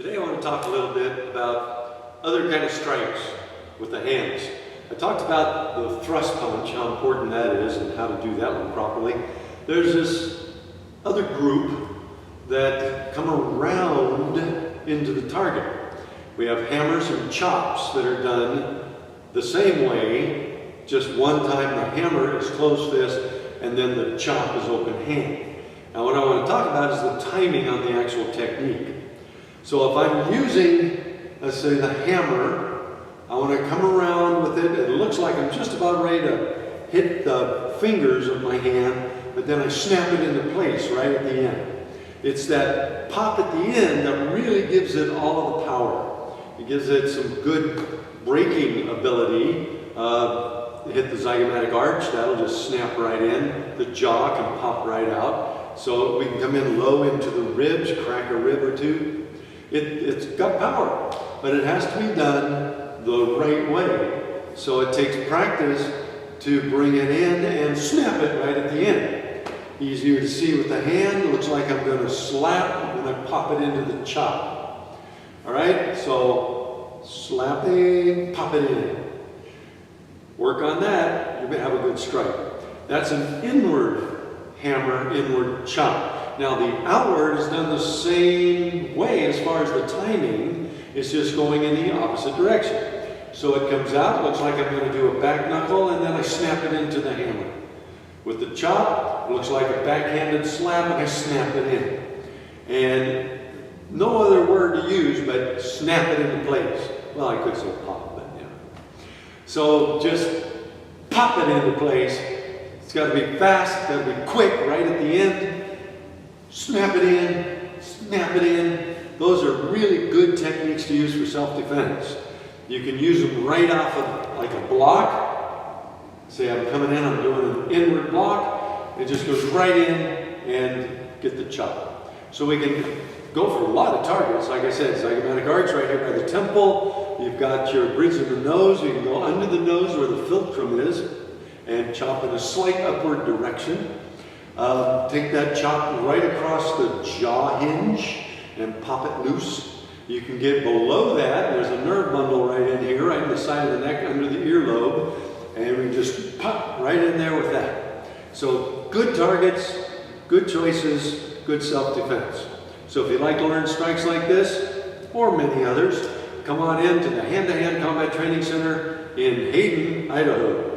Today I want to talk a little bit about other kind of strikes with the hands. I talked about the thrust punch, how important that is and how to do that one properly. There's this other group that come around into the target. We have hammers and chops that are done the same way, just one time the hammer is closed fist and then the chop is open hand. Now what I want to talk about is the timing on the actual technique. So if I'm using, let's say, the hammer, I want to come around with it. It looks like I'm just about ready to hit the fingers of my hand, but then I snap it into place right at the end. It's that pop at the end that really gives it all of the power. It gives it some good braking ability. Hit the zygomatic arch, that'll just snap right in. The jaw can pop right out. So we can come in low into the ribs, crack a rib or two. It's got power, but it has to be done the right way. So it takes practice to bring it in and snap it right at the end. Easier to see with the hand. It looks like I'm going to slap when I pop it into the chop. All right, so slapping, pop it in. Work on that, you're going to have a good strike. That's an inward hammer, inward chop. Now the outward is done the same way as far as the timing. It's just going in the opposite direction. So it comes out, looks like I'm going to do a back knuckle, and then I snap it into the hammer. With the chop, it looks like a backhanded slap, and I snap it in. And no other word to use but snap it into place. Well, I could say pop, but yeah. So just pop it into place. It's got to be fast, it's got to be quick, right at the end. Snap it in, snap it in. Those are really good techniques to use for self-defense. You can use them right off of like a block. Say I'm coming in, I'm doing an inward block. It just goes right in and get the chop. So we can go for a lot of targets. Like I said, zygomatic arch right here by the temple. You've got your bridge of the nose. You can go under the nose where the philtrum is and chop in a slight upward direction. Take that chop right across the jaw hinge and pop it loose. You can get below that. There's a nerve bundle right in here, right in the side of the neck, under the earlobe, and we just pop right in there with that. So good targets, good choices, good self-defense. So if you'd like to learn strikes like this, or many others, come on in to the Hand-to-Hand Combat Training Center in Hayden, Idaho.